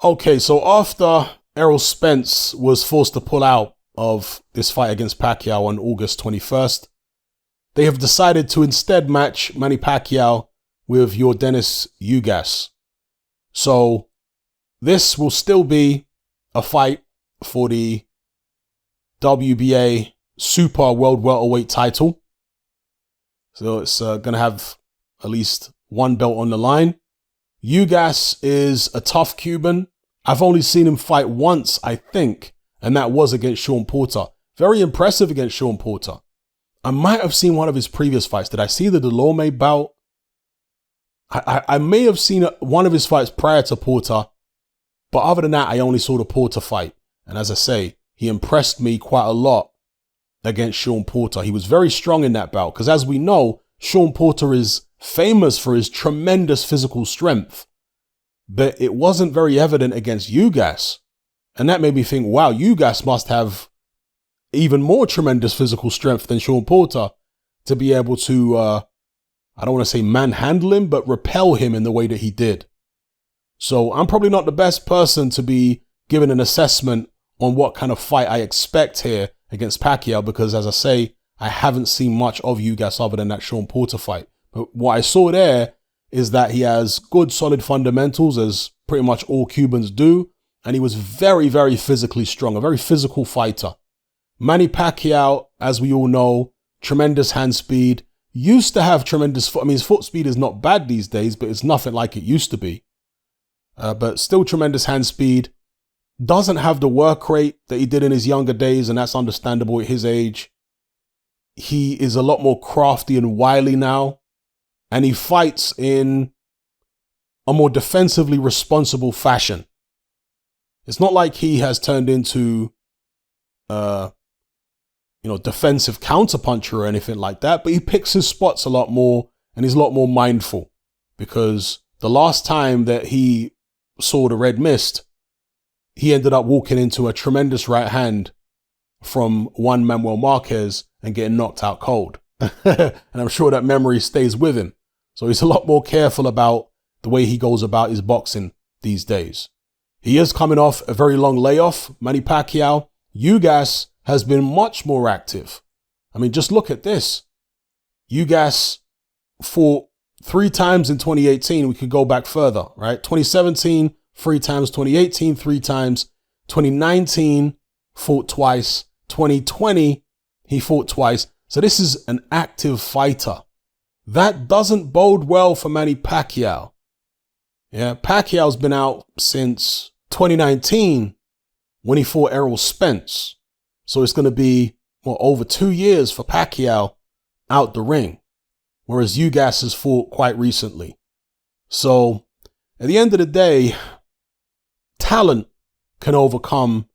Okay, so after Errol Spence was forced to pull out of this fight against Pacquiao on August 21st, they have decided to instead match Manny Pacquiao with Yordenis Ugas. So this will still be a fight for the WBA Super World Welterweight title. So it's going to have at least one belt on the line. Ugas is a tough Cuban. I've only seen him fight once, I think, and that was against Sean Porter. Very impressive against Sean Porter. I might have seen one of his previous fights. Did I see the Delorme bout? I may have seen one of his fights prior to Porter, but other than that, I only saw the Porter fight. And as I say, he impressed me quite a lot against Sean Porter. He was very strong in that bout because, as we know, Sean Porter is famous for his tremendous physical strength, but it wasn't very evident against Ugas. And that made me think, wow, Ugas must have even more tremendous physical strength than Sean Porter to be able to, I don't want to say manhandle him, but repel him in the way that he did. So I'm probably not the best person to be giving an assessment on what kind of fight I expect here against Pacquiao because, as I say, I haven't seen much of Ugas other than that Sean Porter fight. But what I saw there is that he has good, solid fundamentals, as pretty much all Cubans do, and he was very, very physically strong, a very physical fighter. Manny Pacquiao, as we all know, tremendous hand speed, used to have tremendous foot. I mean, his foot speed is not bad these days, but it's nothing like it used to be. But still tremendous hand speed. Doesn't have the work rate that he did in his younger days, and that's understandable at his age. He is a lot more crafty and wily now, and he fights in a more defensively responsible fashion. It's not like he has turned into, defensive counterpuncher or anything like that, but he picks his spots a lot more, and he's a lot more mindful, because the last time that he saw the red mist, he ended up walking into a tremendous right hand from Juan Manuel Marquez and getting knocked out cold. And I'm sure that memory stays with him. So he's a lot more careful about the way he goes about his boxing these days. He is coming off a very long layoff, Manny Pacquiao. Ugas has been much more active. I mean, just look at this. Ugas fought 3 times in 2018. We could go back further, right? 2017, 3 times. 2018, 3 times. 2019, fought twice. 2020, he fought twice. So this is an active fighter. That doesn't bode well for Manny Pacquiao. Yeah, Pacquiao's been out since 2019 when he fought Errol Spence. So it's going to be, over 2 years for Pacquiao out the ring, whereas Ugas has fought quite recently. So at the end of the day, talent can overcome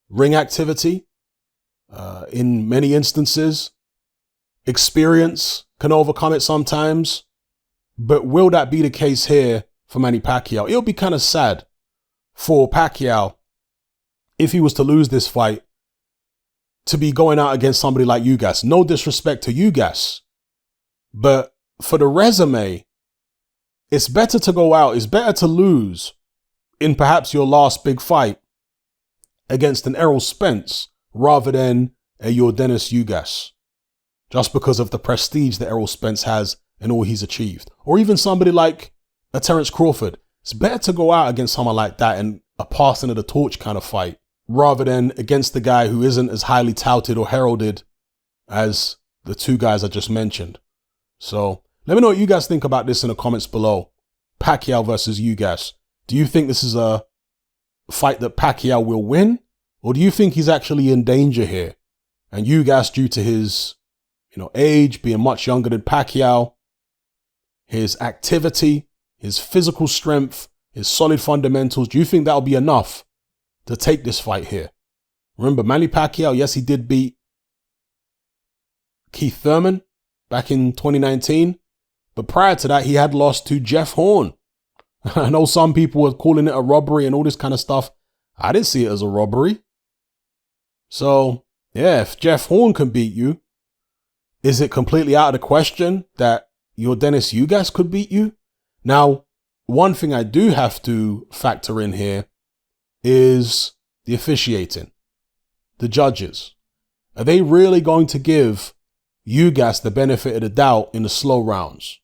ring activity in many instances. Experience can overcome it sometimes. But will that be the case here for Manny Pacquiao? It'll be kind of sad for Pacquiao if he was to lose this fight to be going out against somebody like Ugas. No disrespect to Ugas, but for the resume, it's better to go out. It's better to lose in perhaps your last big fight against an Errol Spence rather than a Yordenis Ugas, just because of the prestige that Errol Spence has and all he's achieved. Or even somebody like a Terence Crawford. It's better to go out against someone like that in a passing of the torch kind of fight rather than against the guy who isn't as highly touted or heralded as the 2 guys I just mentioned. So let me know what you guys think about this in the comments below. Pacquiao versus Ugas. Do you think this is a fight that Pacquiao will win? Or do you think he's actually in danger here? And Ugas, due to his age, being much younger than Pacquiao, his activity, his physical strength, his solid fundamentals, do you think that'll be enough to take this fight here? Remember, Manny Pacquiao, yes, he did beat Keith Thurman back in 2019, but prior to that, he had lost to Jeff Horn. I know some people were calling it a robbery and all this kind of stuff. I didn't see it as a robbery. So, yeah, if Jeff Horn can beat you, is it completely out of the question that Yordenis Ugas could beat you? Now, one thing I do have to factor in here is the officiating. The judges. Are they really going to give Ugas the benefit of the doubt in the slow rounds?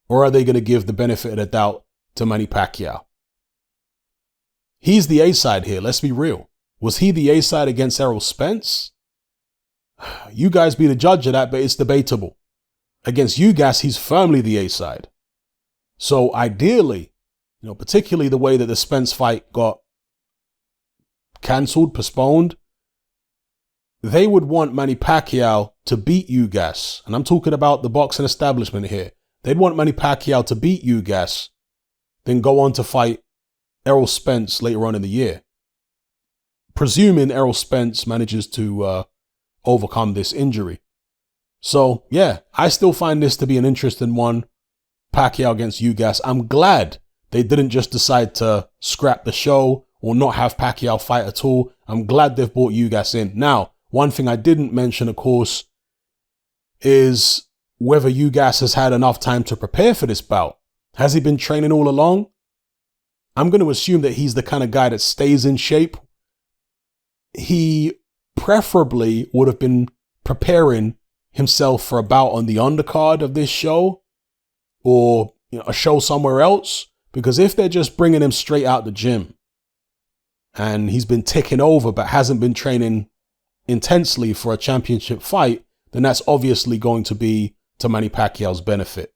Or are they going to give the benefit of the doubt to Manny Pacquiao? He's the A-side here, let's be real. Was he the A-side against Errol Spence? You guys be the judge of that, but it's debatable. Against Ugas, he's firmly the A-side. So ideally, particularly the way that the Spence fight got cancelled, postponed, they would want Manny Pacquiao to beat Ugas. And I'm talking about the boxing establishment here. They'd want Manny Pacquiao to beat Ugas, then go on to fight Errol Spence later on in the year. Presuming Errol Spence manages to overcome this injury. So, yeah, I still find this to be an interesting one. Pacquiao against Ugas. I'm glad they didn't just decide to scrap the show or not have Pacquiao fight at all. I'm glad they've brought Ugas in. Now, one thing I didn't mention, of course, is whether Ugas has had enough time to prepare for this bout. Has he been training all along? I'm going to assume that he's the kind of guy that stays in shape. He preferably would have been preparing himself for a bout on the undercard of this show or a show somewhere else. Because if they're just bringing him straight out the gym and he's been ticking over but hasn't been training intensely for a championship fight, then that's obviously going to be to Manny Pacquiao's benefit.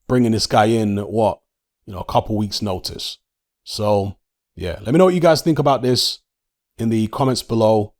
Bringing this guy in at a couple weeks notice. So, yeah, let me know what you guys think about this in the comments below.